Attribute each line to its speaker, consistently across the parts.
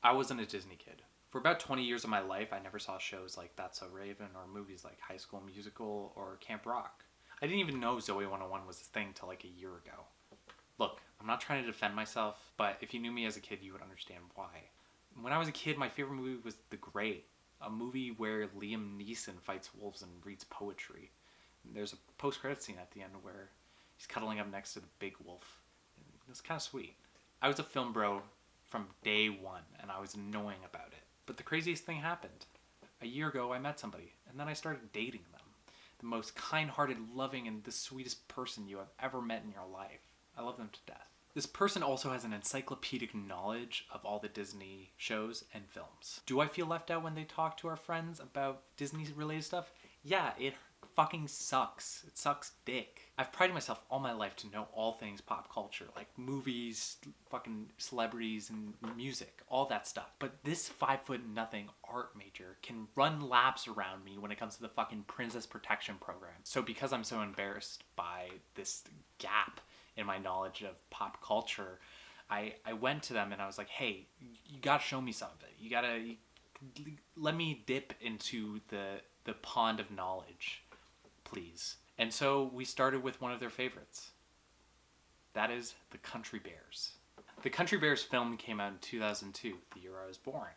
Speaker 1: I wasn't a Disney kid. For about 20 years of my life, I never saw shows like That's So Raven or movies like High School Musical or Camp Rock. I didn't even know Zoe 101 was a thing till like a year ago. Look, I'm not trying to defend myself, but if you knew me as a kid, you would understand why. When I was a kid, my favorite movie was The Great, a movie where Liam Neeson fights wolves and reads poetry. There's a post-credit scene at the end where he's cuddling up next to the big wolf. It's kind of sweet. I was a film bro from day one, and I was annoying about it. But the craziest thing happened. A year ago, I met somebody, and then I started dating them. The most kind-hearted, loving, and the sweetest person you have ever met in your life. I love them to death. This person also has an encyclopedic knowledge of all the Disney shows and films. Do I feel left out when they talk to our friends about Disney-related stuff? Yeah, it fucking sucks. It sucks dick. I've prided myself all my life to know all things pop culture, like movies, fucking celebrities, and music, all that stuff. But this 5'0" art major can run laps around me when it comes to the fucking Princess Protection Program. So because I'm so embarrassed by this gap in my knowledge of pop culture, I went to them and I was like, hey, you gotta show me some of it. You gotta let me dip into the pond of knowledge, please. And so we started with one of their favorites. That is The Country Bears. The Country Bears film came out in 2002, the year I was born.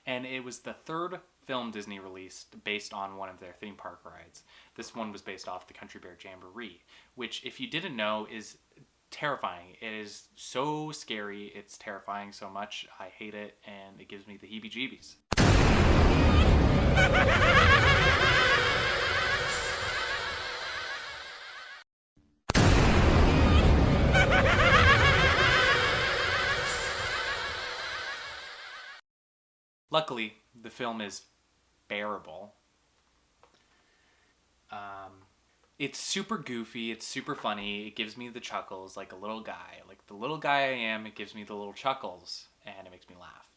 Speaker 1: And it was the third film Disney released based on one of their theme park rides. This one was based off the Country Bear Jamboree, which, if you didn't know, is terrifying. It is so scary. It's terrifying so much. I hate it, and it gives me the heebie-jeebies. Luckily, the film is bearable. It's super goofy, it's super funny, it gives me the chuckles like a little guy. Like the little guy I am, it gives me the little chuckles, and it makes me laugh.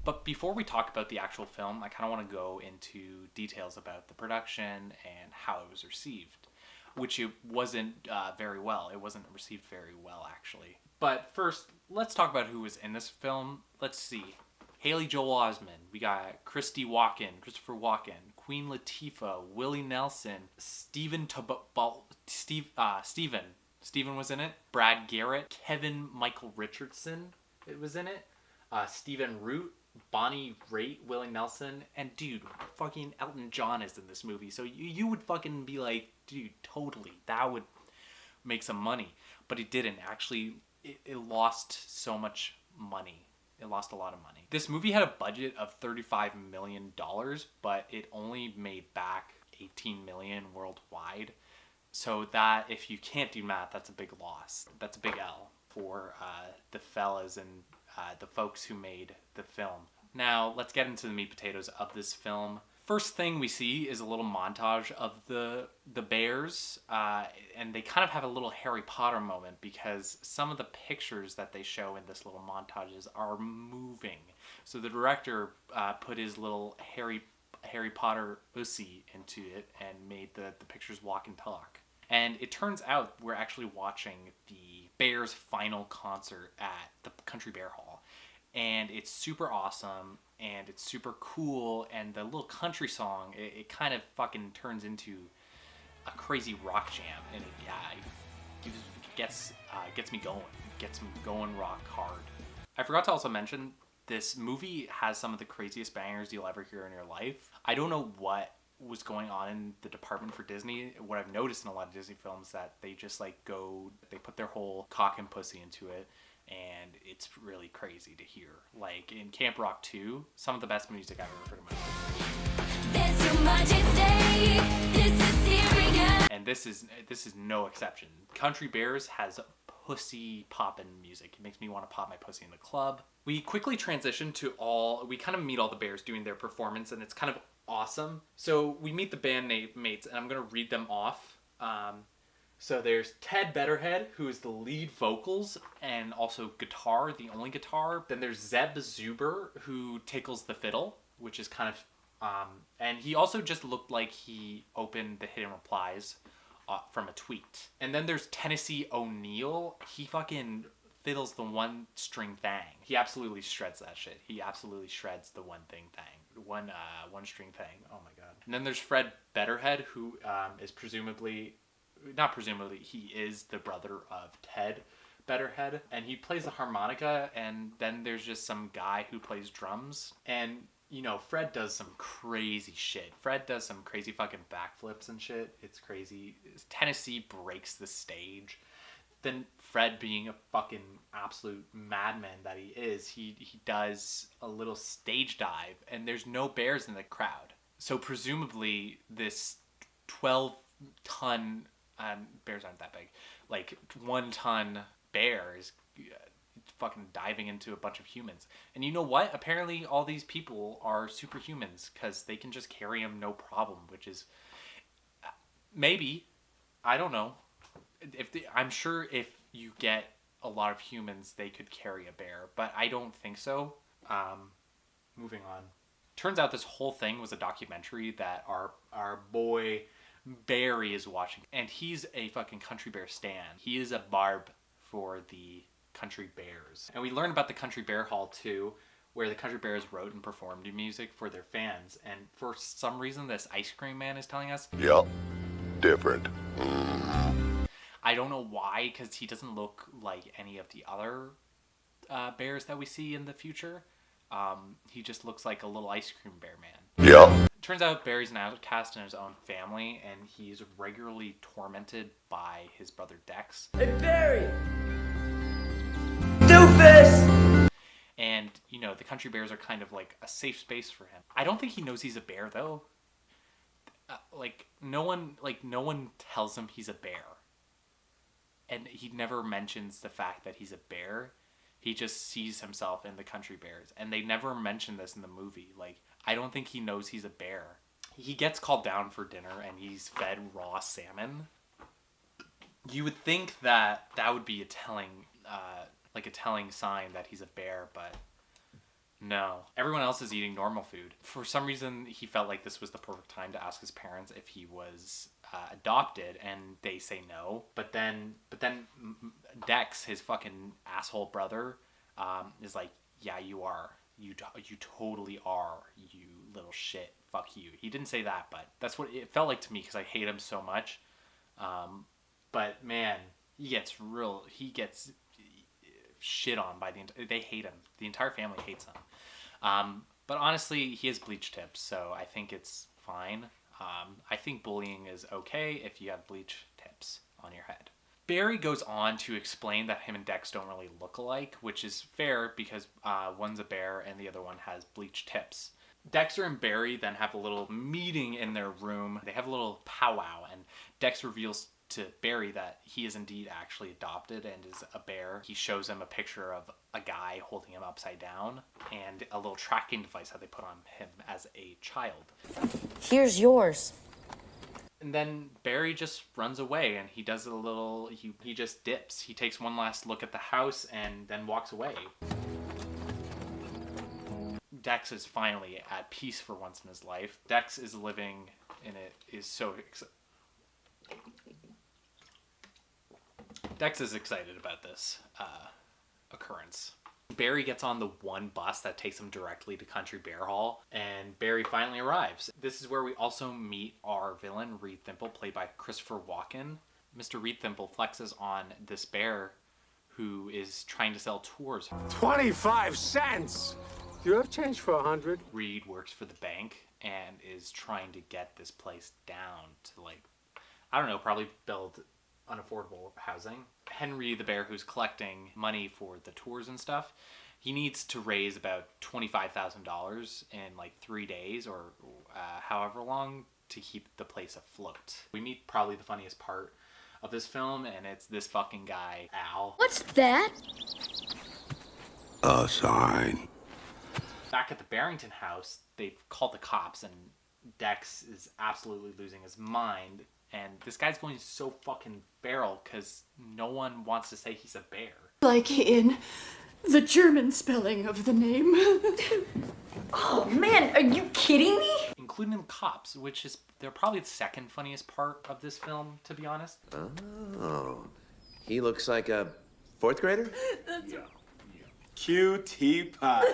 Speaker 1: But before we talk about the actual film, I kind of want to go into details about the production and how it was received, which it wasn't very well. It wasn't received very well, actually. But first, let's talk about who was in this film. Let's see. Haley Joel Osment, we got Christopher Walken, Queen Latifah, Willie Nelson, Steven was in it, Brad Garrett, Kevin Michael Richardson was in it, Stephen Root, Bonnie Raitt, Willie Nelson, and dude, fucking Elton John is in this movie. So you would fucking be like, dude, totally, that would make some money. But it didn't. Actually, it lost so much money. It lost a lot of money. This movie had a budget of $35 million, but it only made back $18 million worldwide. So that, if you can't do math, that's a big loss. That's a big L for the fellas and the folks who made the film. Now, let's get into the meat potatoes of this film. First thing we see is a little montage of the bears, and they kind of have a little Harry Potter moment because some of the pictures that they show in this little montages are moving. So the director put his little Harry Potter ussy into it and made the pictures walk and talk. And it turns out we're actually watching the Bears' final concert at the Country Bear Hall. And it's super awesome, and it's super cool, and the little country song, it kind of fucking turns into a crazy rock jam, and it gets me going rock hard. I forgot to also mention, this movie has some of the craziest bangers you'll ever hear in your life. I don't know what was going on in the department for Disney. What I've noticed in a lot of Disney films that they just they put their whole cock and pussy into it. And it's really crazy to hear. Like in Camp Rock 2, some of the best music I've ever heard in my life. There's so much at stake. This is serious. And this is no exception. Country Bears has pussy poppin' music. It makes me want to pop my pussy in the club. We quickly transition to we kind of meet all the bears doing their performance, and it's kind of awesome. So we meet the bandmates, and I'm gonna read them off. So there's Ted Betterhead, who is the lead vocals and also guitar, the only guitar. Then there's Zeb Zuber, who tickles the fiddle, which is kind of... and he also just looked like he opened the hidden replies from a tweet. And then there's Tennessee O'Neill. He fucking fiddles the one string thang. He absolutely shreds that shit. He absolutely shreds the one thing thang. One string thang. Oh my god. And then there's Fred Betterhead, who is not presumably, he is the brother of Ted Betterhead, and he plays the harmonica. And then there's just some guy who plays drums, and you know, Fred does some crazy shit. Fred does some crazy fucking backflips and shit. It's crazy. Tennessee breaks the stage. Then Fred, being a fucking absolute madman that he is, he does a little stage dive, and there's no bears in the crowd. So presumably this 12-ton, bears aren't that big, like 1-ton bear is fucking diving into a bunch of humans. And you know what? Apparently all these people are superhumans because they can just carry him no problem, which is maybe, I don't know. I'm sure if you get a lot of humans, they could carry a bear, but I don't think so. Moving on. Turns out this whole thing was a documentary that our boy Barry is watching, and he's a fucking Country Bear stan. He is a barb for the Country Bears. And we learned about the Country Bear Hall too, where the Country Bears wrote and performed music for their fans. And for some reason, this ice cream man is telling us,
Speaker 2: yep, different.
Speaker 1: I don't know why, because he doesn't look like any of the other bears that we see in the future. He just looks like a little ice cream bear man.
Speaker 2: Yep.
Speaker 1: Turns out Barry's an outcast in his own family, and he's regularly tormented by his brother Dex.
Speaker 3: Hey Barry! Doofus!
Speaker 1: And, you know, the Country Bears are kind of like a safe space for him. I don't think he knows he's a bear, though. No one tells him he's a bear. And he never mentions the fact that he's a bear. He just sees himself in the Country Bears. And they never mention this in the movie. Like, I don't think he knows he's a bear. He gets called down for dinner and he's fed raw salmon. You would think that would be a telling sign that he's a bear, but no. Everyone else is eating normal food. For some reason, he felt like this was the perfect time to ask his parents if he was adopted, and they say no. But then Dex, his fucking asshole brother, is like, yeah, you are. You totally are, you little shit. Fuck you. He didn't say that, but that's what it felt like to me because I hate him so much. But man, he gets shit on by they hate him. The entire family hates him. But honestly, he has bleach tips, so I think it's fine. I think bullying is okay if you have bleach tips on your head. Barry goes on to explain that him and Dex don't really look alike, which is fair because one's a bear and the other one has bleach tips. Dexter and Barry then have a little meeting in their room. They have a little powwow, and Dex reveals to Barry that he is indeed actually adopted and is a bear. He shows him a picture of a guy holding him upside down and a little tracking device that they put on him as a child.
Speaker 4: Here's yours.
Speaker 1: And then Barry just runs away and he does he just dips. He takes one last look at the house and then walks away. Dex is finally at peace for once in his life. Dex is living in it, is so Dex is excited about this occurrence. Barry gets on the one bus that takes him directly to Country Bear Hall, and Barry finally arrives. This is where we also meet our villain, Reed Thimble, played by Christopher Walken. Mr. Reed Thimble flexes on this bear who is trying to sell tours.
Speaker 5: 25 cents! Do you have change for 100?
Speaker 1: Reed works for the bank and is trying to get this place down to, like, I don't know, probably build unaffordable housing. Henry the bear, who's collecting money for the tours and stuff, he needs to raise about $25,000 in like 3 days or however long to keep the place afloat. We meet probably the funniest part of this film, and it's this fucking guy, Al.
Speaker 4: What's that?
Speaker 2: A sign.
Speaker 1: Back at the Barrington house, they've called the cops, and Dex is absolutely losing his mind. And this guy's going so fucking feral because no one wants to say he's a bear.
Speaker 6: Like in the German spelling of the name.
Speaker 3: Oh man, are you kidding me?
Speaker 1: Including the cops, which is, they're probably the second funniest part of this film, to be honest.
Speaker 7: Oh, he looks like a Fourth grader?
Speaker 5: Cutie pie.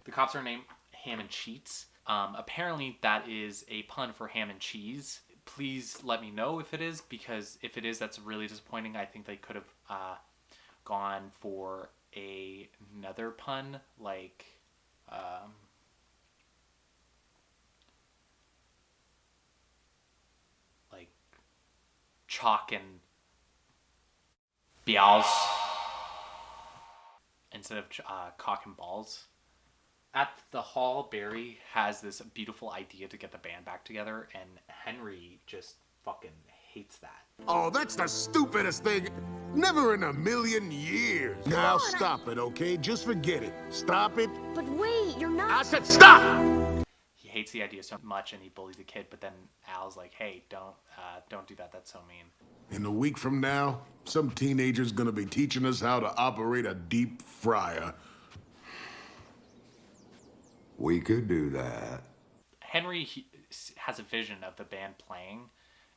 Speaker 1: The cops are named Ham and Cheats. Apparently that is a pun for ham and cheese. Please let me know if it is, because if it is, that's really disappointing. I think they could have gone for another pun, like chalk and bials instead of cock and balls. At the hall, Barry has this beautiful idea to get the band back together, and Henry just fucking hates that.
Speaker 2: Oh, that's the stupidest thing. Never in a million years. Now stop it, okay? Just forget it. Stop it.
Speaker 4: But wait, you're not.
Speaker 2: I said stop!
Speaker 1: He hates the idea so much, and he bullies the kid. But then Al's like, "Hey, don't do that. That's so mean."
Speaker 2: In a week from now, some teenager's gonna be teaching us how to operate a deep fryer.
Speaker 8: We could do that.
Speaker 1: Henry has a vision of the band playing,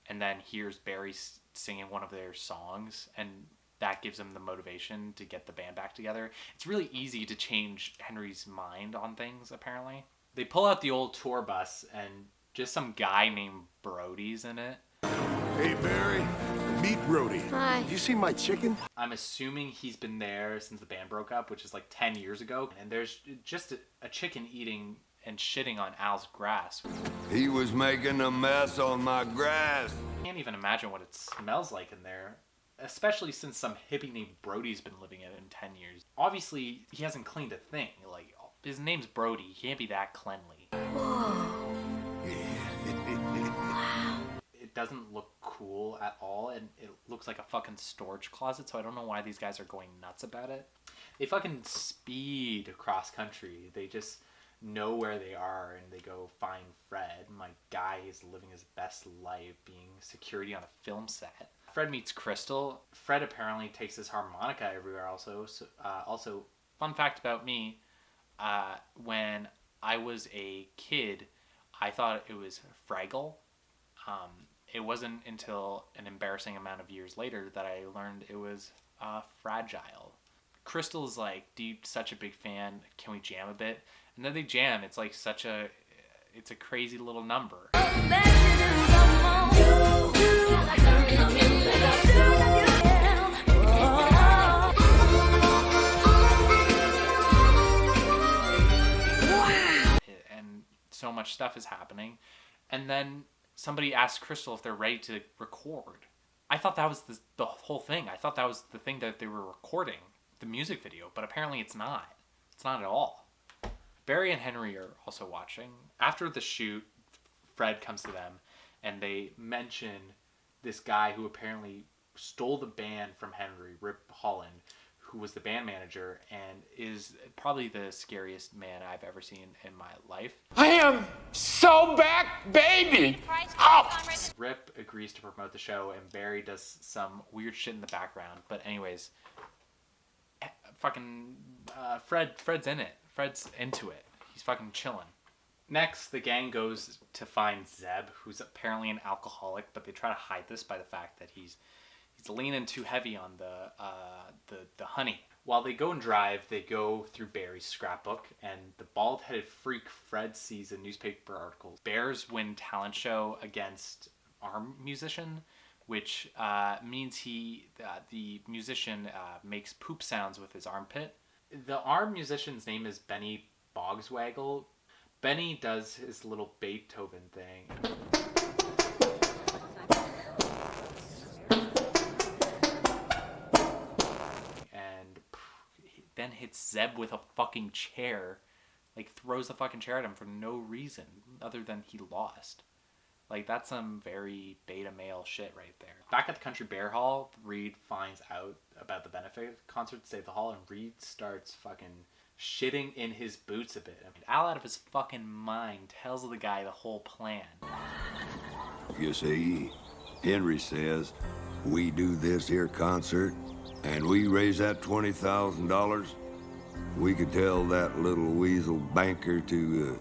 Speaker 1: and then hears Barry singing one of their songs, and that gives him the motivation to get the band back together. It's really easy to change Henry's mind on things, apparently. They pull out the old tour bus, and just some guy named Brody's in it.
Speaker 2: Hey, Barry, meet Brody.
Speaker 4: Hi.
Speaker 2: You see my chicken?
Speaker 1: I'm assuming he's been there since the band broke up, which is like 10 years ago. And there's just a chicken eating and shitting on Al's grass.
Speaker 8: He was making a mess on my grass.
Speaker 1: I can't even imagine what it smells like in there, especially since some hippie named Brody's been living in it in 10 years. Obviously, he hasn't cleaned a thing. Like, his name's Brody. He can't be that cleanly. It doesn't look cool at all, and it looks like a fucking storage closet, so I don't know why these guys are going nuts about it. They fucking speed across country. They just know where they are, and they go find Fred. My guy is living his best life, being security on a film set. Fred meets Crystal. Fred apparently takes his harmonica everywhere also. Also, fun fact about me, when I was a kid, I thought it was Fraggle. It wasn't until an embarrassing amount of years later that I learned it was Fragile. Crystal's like, dude, such a big fan. Can we jam a bit? And then they jam. It's like it's a crazy little number. And so much stuff is happening. And then somebody asked Crystal if they're ready to record. I thought that was the whole thing. I thought that was the thing that they were recording, the music video, but apparently it's not. It's not at all. Barry and Henry are also watching. After the shoot, Fred comes to them, and they mention this guy who apparently stole the band from Henry, Rip Holland, who was the band manager and is probably the scariest man I've ever seen in my life.
Speaker 5: I am so back, baby!
Speaker 1: Rip agrees to promote the show, and Barry does some weird shit in the background. But anyways, fucking Fred's in it. Fred's into it. He's fucking chilling. Next, the gang goes to find Zeb, who's apparently an alcoholic, but they try to hide this by the fact that he's leaning too heavy on the honey. While they go and drive, they go through Barry's scrapbook, and the bald-headed freak Fred sees a newspaper article. Bears win talent show against arm musician, which means the musician makes poop sounds with his armpit. The arm musician's name is Benny Bogswaggle. Benny does his little Beethoven thing. Then hits Zeb with a fucking chair, like throws the fucking chair at him for no reason other than he lost. Like, that's some very beta male shit right there. Back at the Country Bear Hall, Reed finds out about the benefit concert to save the hall, and Reed starts fucking shitting in his boots a bit. I mean, Al, out of his fucking mind, tells the guy the whole plan.
Speaker 8: You see, Henry says we do this here concert and we raise that $20,000, we could tell that little weasel banker to,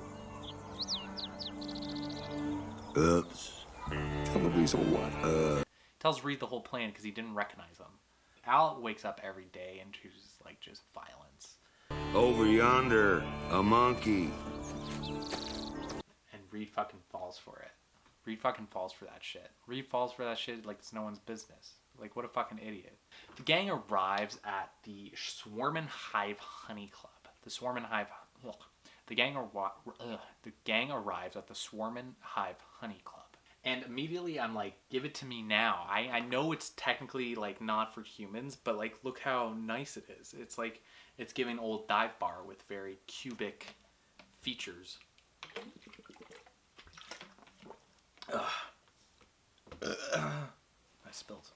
Speaker 8: oops.
Speaker 5: Tell the weasel what?
Speaker 1: Tells Reed the whole plan because he didn't recognize him. Al wakes up every day and chooses like just violence.
Speaker 8: Over yonder, a monkey.
Speaker 1: And Reed fucking falls for it. Reed fucking falls for that shit. Reed falls for that shit like it's no one's business. Like, what a fucking idiot. The gang arrives at the Swarmin' Hive Honey Club. The Swarmin' Hive... Ugh. The gang arrives at the Swarmin' Hive Honey Club. And immediately I'm like, give it to me now. I know it's technically, like, not for humans, but, like, look how nice it is. It's like, it's giving old dive bar with very cubic features. Ugh. I spilled.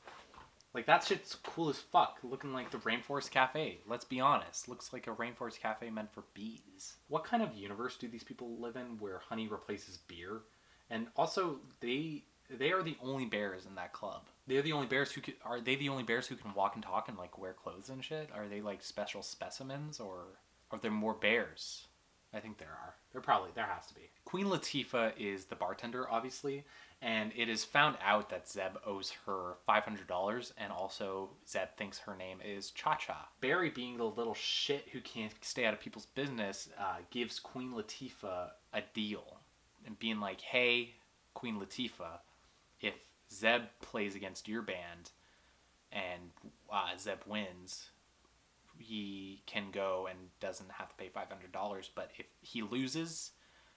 Speaker 1: Like, that shit's cool as fuck, looking like the Rainforest Cafe. Let's be honest. Looks like a Rainforest Cafe meant for bees. What kind of universe do these people live in where honey replaces beer? And also, they are the only bears in that club. They're the only bears who are they the only bears who can walk and talk and, like, wear clothes and shit? Are they, like, special specimens, or are there more bears? I think there are. There has to be. Queen Latifah is the bartender, obviously, and it is found out that Zeb owes her $500, and also Zeb thinks her name is Cha-Cha. Barry, being the little shit who can't stay out of people's business, gives Queen Latifah a deal, and being like, hey, Queen Latifah, if Zeb plays against your band, and Zeb wins, he can go and doesn't have to pay $500, but if he loses,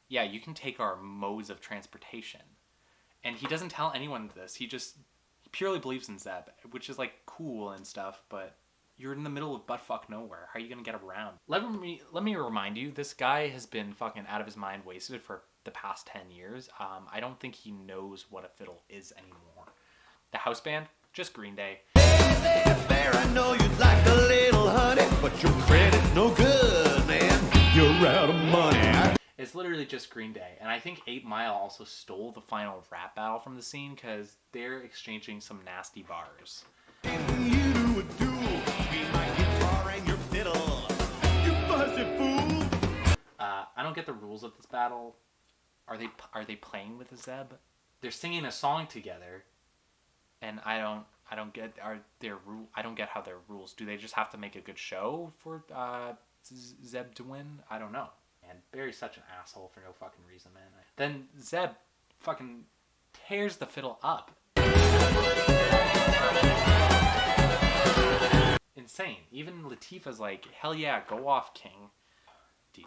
Speaker 1: yeah, you can take our modes of transportation. And he doesn't tell anyone this. He purely believes in Zeb, which is, like, cool and stuff, but you're in the middle of buttfuck nowhere. How are you gonna get around? Let me remind you, this guy has been fucking out of his mind wasted for the past 10 years. I don't think he knows what a fiddle is anymore. The house band, just Green Day.
Speaker 7: Bear, I know you'd like a little honey, but your credit's no good, man. You're out of money.
Speaker 1: It's literally just Green Day. And I think 8 Mile also stole the final rap battle from the scene because they're exchanging some nasty bars.
Speaker 7: You do a duel between my guitar and your fiddle. You fussy fool.
Speaker 1: I don't get the rules of this battle. Are they playing with a Zeb? They're singing a song together, and I don't get I don't get how their rules. Do they just have to make a good show for Zeb to win? I don't know. And Barry's such an asshole for no fucking reason, man. Then Zeb fucking tears the fiddle up. Insane. Even Latifah's like, hell yeah, go off, King. Dude,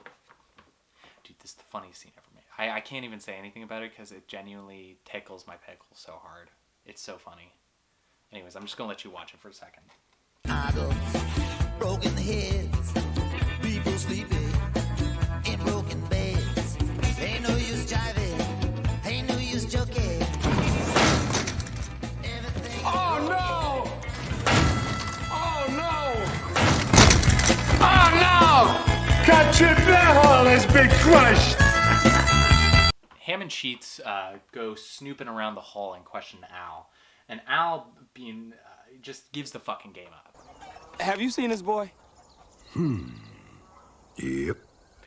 Speaker 1: this is the funniest scene ever made. I can't even say anything about it because it genuinely tickles my pickle so hard. It's so funny. Anyways, I'm just gonna let you watch it for a second.
Speaker 7: Broken heads, people sleeping in broken beds. Ain't no use jiving, ain't no use joking.
Speaker 5: Oh no! Oh no! Oh no! Country bear hole has been crushed!
Speaker 1: Ham and Sheets go snooping around the hall and question Al. And Al being just gives the fucking game up.
Speaker 5: Have you seen this boy?
Speaker 8: Yep.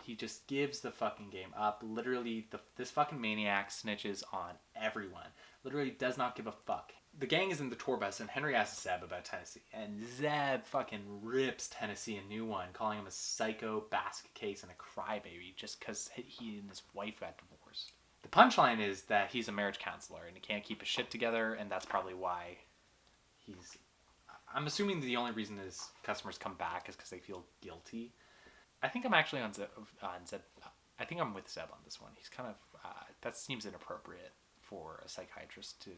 Speaker 1: He just gives the fucking game up. Literally, this fucking maniac snitches on everyone. Literally does not give a fuck. The gang is in the tour bus, and Henry asks Zeb about Tennessee. And Zeb fucking rips Tennessee a new one, calling him a psycho, basket case, and a crybaby just because he and his wife got divorced. The punchline is that he's a marriage counselor, and he can't keep his shit together, and that's probably why he's... I'm assuming the only reason his customers come back is because they feel guilty. I think I'm actually on Zeb. I think I'm with Zeb on this one. He's kind of... that seems inappropriate for a psychiatrist to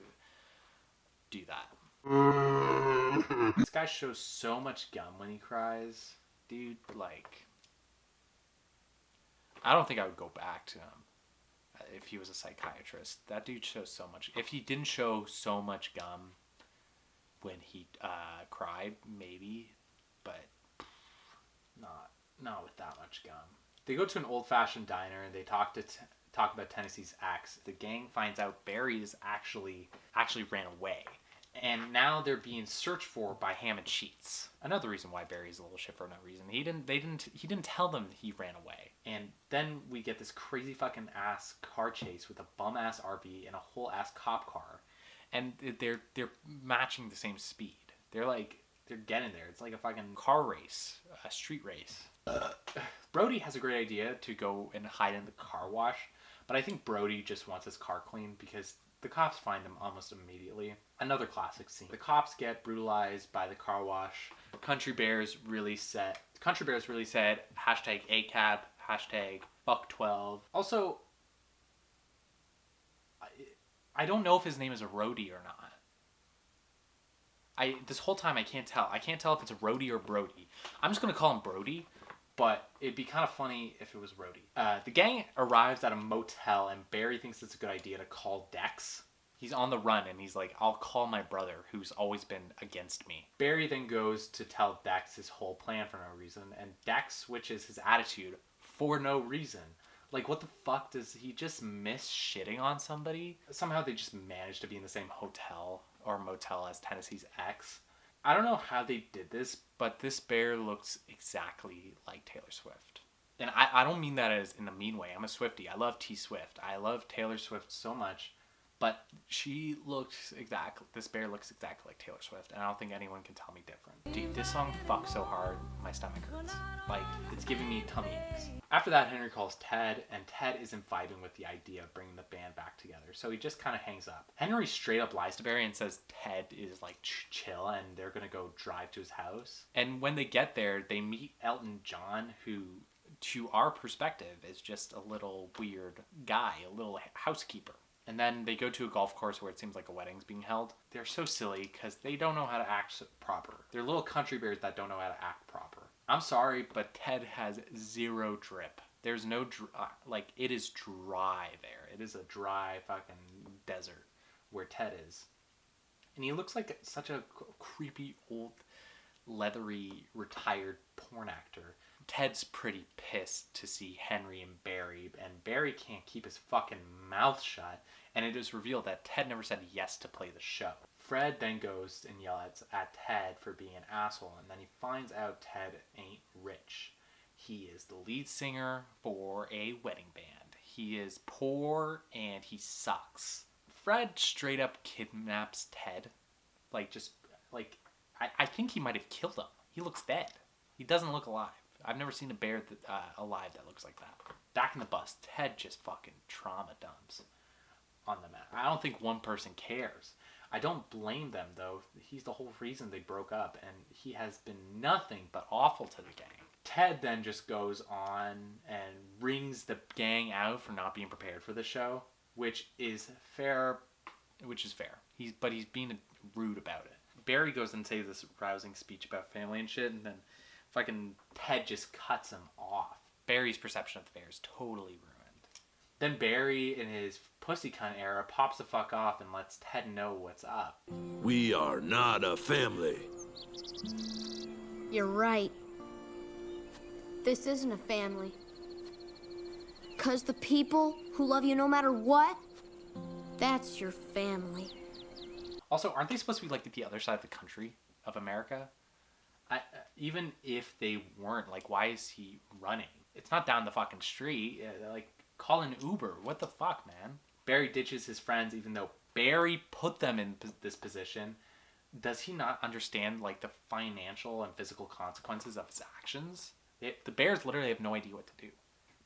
Speaker 1: do that. This guy shows so much gum when he cries. Dude, like... I don't think I would go back to him if he was a psychiatrist. That dude shows so much... If he didn't show so much gum when he cried, maybe, but not with that much gum. They go to an old-fashioned diner and they talk about Tennessee's ex. The gang finds out Barry is actually ran away, and now they're being searched for by Ham and Sheets. Another reason why Barry's a little shit for no reason. He didn't tell them he ran away. And then we get this crazy fucking ass car chase with a bum ass RV and a whole ass cop car. And they're matching the same speed. They're like they're getting there. It's like a fucking car race, a street race. Brody has a great idea to go and hide in the car wash, but I think Brody just wants his car cleaned because the cops find him almost immediately. Another classic scene. The cops get brutalized by the car wash. Country Bears really said hashtag ACAB, hashtag fuck 12. Also, I don't know if his name is a roadie or not. This whole time I can't tell. I can't tell if it's a roadie or Brody. I'm just going to call him Brody, but it'd be kind of funny if it was Rhodey. The gang arrives at a motel, and Barry thinks it's a good idea to call Dex. He's on the run, and he's like, I'll call my brother, who's always been against me. Barry then goes to tell Dex his whole plan for no reason, and Dex switches his attitude for no reason. Like, what the fuck, does he just miss shitting on somebody? Somehow they just managed to be in the same hotel or motel as Tennessee's ex. I don't know how they did this, but this bear looks exactly like Taylor Swift. And I don't mean that as in a mean way. I'm a Swiftie. I love T Swift. I love Taylor Swift so much. But this bear looks exactly like Taylor Swift, and I don't think anyone can tell me different. Dude, this song fucks so hard, my stomach hurts. Like, it's giving me tummy aches. After that, Henry calls Ted, and Ted isn't vibing with the idea of bringing the band back together, so he just kind of hangs up. Henry straight up lies to Barry and says Ted is like chill, and they're gonna go drive to his house. And when they get there, they meet Elton John, who, to our perspective, is just a little weird guy, a little housekeeper. And then they go to a golf course where it seems like a wedding's being held. They're so silly because they don't know how to act proper. They're little country bears that don't know how to act proper. I'm sorry, but Ted has zero drip. There's no, it is dry there. It is a dry fucking desert where Ted is. And he looks like such a creepy, old, leathery, retired porn actor. Ted's pretty pissed to see Henry and Barry can't keep his fucking mouth shut, and it is revealed that Ted never said yes to play the show. Fred then goes and yells at Ted for being an asshole, and then he finds out Ted ain't rich. He is the lead singer for a wedding band. He is poor, and he sucks. Fred straight up kidnaps Ted. I think he might have killed him. He looks dead. He doesn't look alive. I've never seen a bear alive that looks like that. Back in the bus, Ted just fucking trauma dumps on the mat. I don't think one person cares. I don't blame them, though. He's the whole reason they broke up, and he has been nothing but awful to the gang. Ted then just goes on and rings the gang out for not being prepared for the show, which is fair. He's being rude about it. Barry goes and says this rousing speech about family and shit, and then fucking Ted just cuts him off. Barry's perception of the bear is totally ruined. Then Barry, in his pussy cunt era, pops the fuck off and lets Ted know what's up.
Speaker 2: We are not a family.
Speaker 4: You're right. This isn't a family. 'Cause the people who love you no matter what, that's your family.
Speaker 1: Also, aren't they supposed to be like the other side of the country of America? Even if they weren't, like, why is he running? It's not down the fucking street. Like, call an Uber. What the fuck, man? Barry ditches his friends even though Barry put them in this position. Does he not understand, like, the financial and physical consequences of his actions? The bears literally have no idea what to do.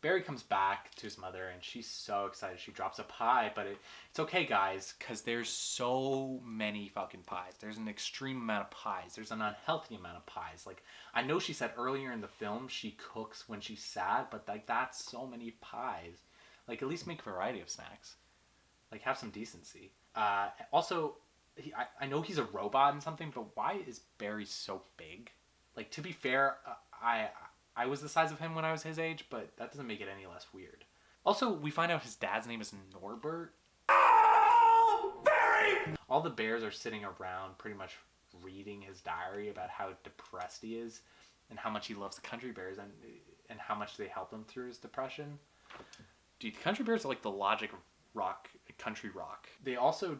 Speaker 1: Barry comes back to his mother, and she's so excited. She drops a pie, but it's okay, guys, because there's so many fucking pies. There's an extreme amount of pies. There's an unhealthy amount of pies. Like, I know she said earlier in the film she cooks when she's sad, but, like, that's so many pies. Like, at least make a variety of snacks. Like, have some decency. Also, I know he's a robot and something, but why is Barry so big? Like, to be fair, I was the size of him when I was his age, but that doesn't make it any less weird. Also, we find out his dad's name is Norbert. Oh, Barry! All the bears are sitting around pretty much reading his diary about how depressed he is and how much he loves the country bears and how much they help him through his depression. Dude, the country bears are like the logic of country rock. They also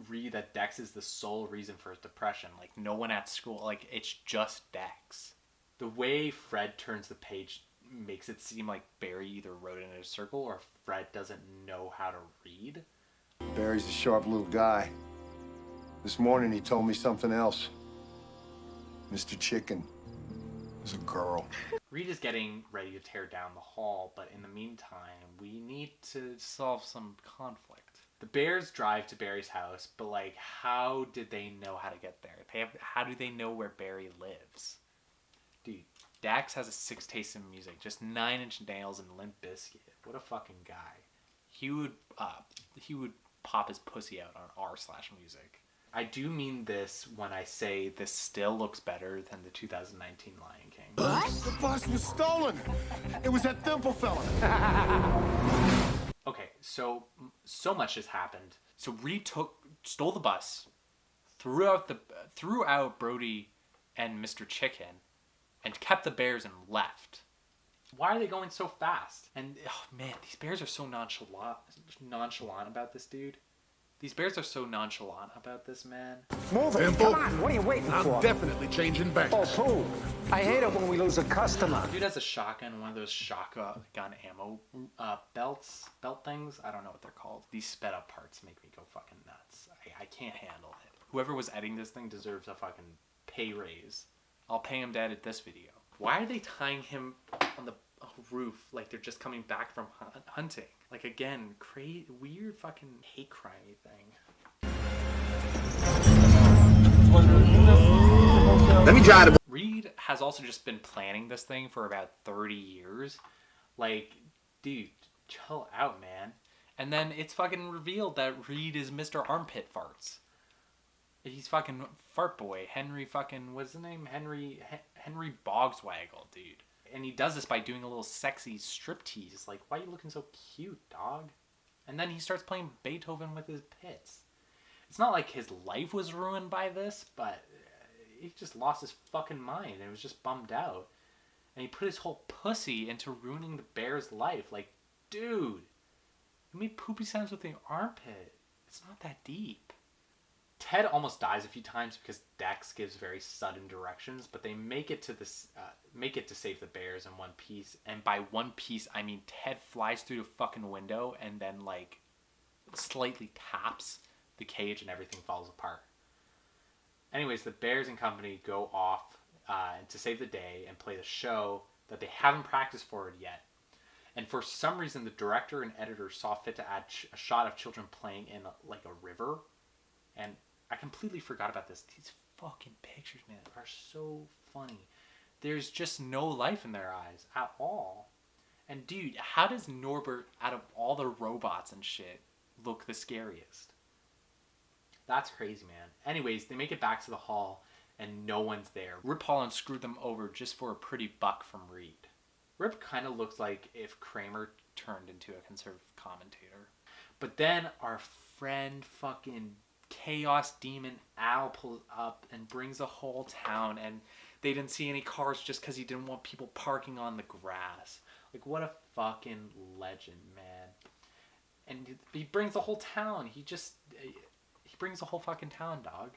Speaker 1: read that Dex is the sole reason for his depression. Like, no one at school, like, it's just Dex. The way Fred turns the page makes it seem like Barry either wrote it in a circle or Fred doesn't know how to read.
Speaker 9: Barry's a sharp little guy. This morning he told me something else. Mr. Chicken is a girl.
Speaker 1: Reed is getting ready to tear down the hall, but in the meantime, we need to solve some conflict. The Bears drive to Barry's house, but like, how did they know how to get there? How do they know where Barry lives? Dude, Dax has a sick taste in music, just 9 Inch Nails and Limp Bizkit. What a fucking guy. He would pop his pussy out on r/music. I do mean this when I say this still looks better than the 2019 Lion King.
Speaker 2: What? The bus was stolen. It was that Thimble fella.
Speaker 1: Okay, so much has happened. So Reed stole the bus, threw out Brody and Mr. Chicken, and kept the Bears and left. Why are they going so fast? And oh man, these Bears are so nonchalant about this, dude. These Bears are so nonchalant about this, man.
Speaker 5: Move it.
Speaker 2: Thimble,
Speaker 5: Come on. What are you waiting for?
Speaker 2: I'm definitely changing banks.
Speaker 5: Oh, poo. I hate it when we lose a customer.
Speaker 1: Dude has a shotgun, one of those shotgun ammo belt things. I don't know what they're called. These sped up parts make me go fucking nuts. I can't handle it. Whoever was editing this thing deserves a fucking pay raise. I'll pay him to edit this video. Why are they tying him on the roof like they're just coming back from hunting? Like, again, weird fucking hate crimey thing.
Speaker 2: Let me try to...
Speaker 1: Reed has also just been planning this thing for about 30 years. Like, dude, chill out, man. And then it's fucking revealed that Reed is Mr. Armpit Farts. He's fucking fart boy. Henry fucking, what's his name? Henry Bogswaggle, dude. And he does this by doing a little sexy striptease. Like, why are you looking so cute, dog? And then he starts playing Beethoven with his pits. It's not like his life was ruined by this, but he just lost his fucking mind and was just bummed out. And he put his whole pussy into ruining the Bear's life. Like, dude, you made poopy sounds with the armpit. It's not that deep. Ted almost dies a few times because Dex gives very sudden directions, but they make it to save the Bears in one piece. And by one piece, I mean Ted flies through the fucking window and then like slightly taps the cage and everything falls apart. Anyways, the Bears and company go off to save the day and play the show that they haven't practiced for it yet. And for some reason, the director and editor saw fit to add a shot of children playing in like a river. And I completely forgot about this. These fucking pictures, man, are so funny. There's just no life in their eyes at all. And dude, how does Norbert, out of all the robots and shit, look the scariest? That's crazy, man. Anyways, they make it back to the hall and no one's there. Rip Holland screwed them over just for a pretty buck from Reed. Rip kind of looks like if Kramer turned into a conservative commentator. But then our friend fucking Chaos Demon Al pulls up and brings a whole town, and they didn't see any cars just because he didn't want people parking on the grass. Like, what a fucking legend, man. And he brings the whole town. He brings the whole fucking town, dog.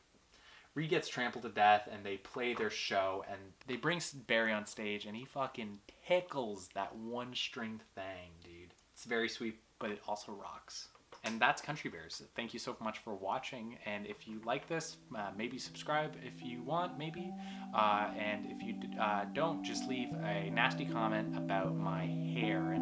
Speaker 1: Reed gets trampled to death, and they play their show, and they bring Barry on stage, and he fucking tickles that one string thing, dude. It's very sweet, but it also rocks. And that's Country Bears. Thank you so much for watching. And if you like this, maybe subscribe if you want, maybe. And if you don't, just leave a nasty comment about my hair.